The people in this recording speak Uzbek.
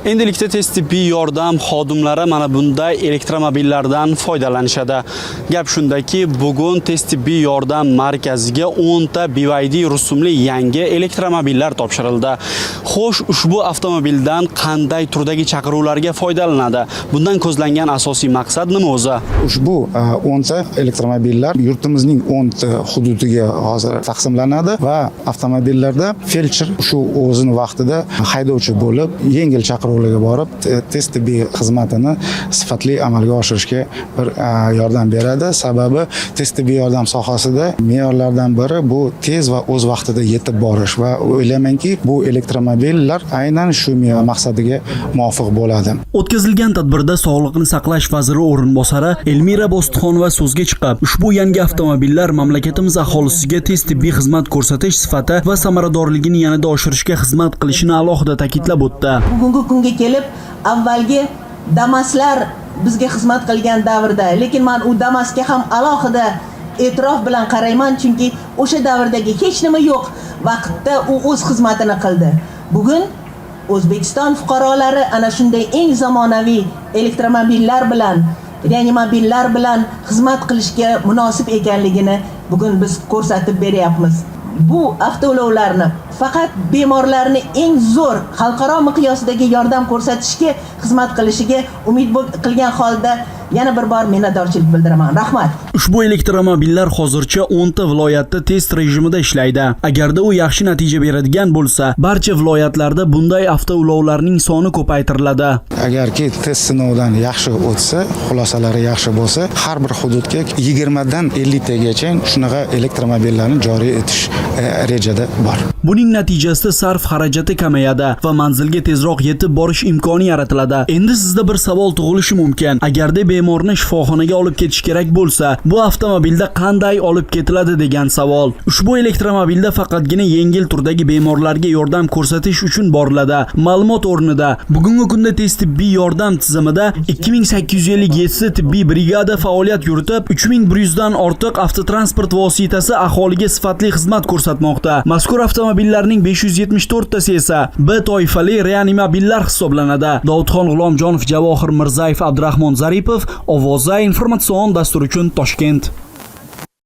Endilikda tez tibbiy yordam xodimlari mana bunday elektromobillardan foydalanishadi. Gap shundaki, bugun tez tibbiy yordam markaziga 10 ta BYD rusumli yangi elektromobillar topshirildi. Xo'sh, ushbu avtomobildan qanday turdagi chaqiruvlarga foydalanadi? Bundan ko'zlangan asosiy maqsad nima o'zi? Ushbu 10 ta elektromobillar yurtimizning 10 ta hududiga hozir taqsimlanadi va avtomobillarda feldsher shu o'zini vaqtida haydovchi bo'lib, yengil chaqiruvlarga borib, tez tibbiy xizmatini sifatli amalga oshirishga bir yordam beradi. Sababi tez tibbiy yordam sohasida me'yorlardan biri bu tez va o'z vaqtida yetib borish va o'ylaymanki, bu elektromobillar aynan shu maqsadiga muvofiq bo'ladi. O'tkazilgan tadbirda Sog'liqni saqlash vaziri o'rinbosari Elmira Bo'stonxonova so'zga chiqib, ushbu yangi avtomobillar mamlakatimiz aholisiga tez tibbiy xizmat ko'rsatish sifati va samaradorligini yanada oshirishga xizmat qilishini alohida ta'kidlab o'tdi. Bugungi kunga kelib, avvalgi Damaslar bizga xizmat qilgan davrda, lekin men u Damasga ham alohida e'tirof bilan qarayman, chunki o'sha davrdagi hech nima yo'q vaqtda u o'z xizmatini qildi. Bugun O'zbekiston fuqarolari ana shunday eng zamonaviy elektromobillar bilan, reanimobillar bilan xizmat qilishga munosib ekanligini bugun biz ko'rsatib beryapmiz. Bu avtoulovlarni faqat bemorlarni eng zo'r xalqaro miqyosdagi yordam ko'rsatishga xizmat qilishiga umid qilgan holda yana bir bor minnatdorchilik bildiraman. Rahmat. Ushbu elektromobillar hozircha 10 ta viloyatda test rejimida ishlaydi. Agarda u yaxshi natija beradigan bo'lsa, barcha viloyatlarda bunday avtoulovlarning soni ko'paytiriladi. Agarki test sinovdan yaxshi o'tsa, xulosalari yaxshi bo'lsa, har bir hududga 20 dan 50 tagacha shunaqa elektromobillarni joriy etish rejada bor. Buning natijasida sarf xarajati kamayadi va manzilga tezroq yetib borish imkoni yaratiladi. Endi sizda bir savol tug'ilishi mumkin. Agarda bemorni shifoxonaga olib ketish kerak bo'lsa, bu avtomobilda qanday olib ketiladi degan savol. Ushbu elektromobilda faqatgina yengil turdagi bemorlarga yordam ko'rsatish uchun boriladi. Ma'lumot o'rnida, bugungi kunda tez tibbiy yordam tizimida 2857 tibbiy brigada faoliyat yuritib, 3100 dan ortiq avtotransport vositasi aholiga sifatli xizmat ko'rsatmoqda. Mazkur avtomobillarning 574 tasi esa B toifali reanimobillar hisoblanadi. Davudxon G'ulomjonov, Javohir Mirzayev, Abdurahmon Zaripov, Ovoza informatsion dasturi uchun Toshkent.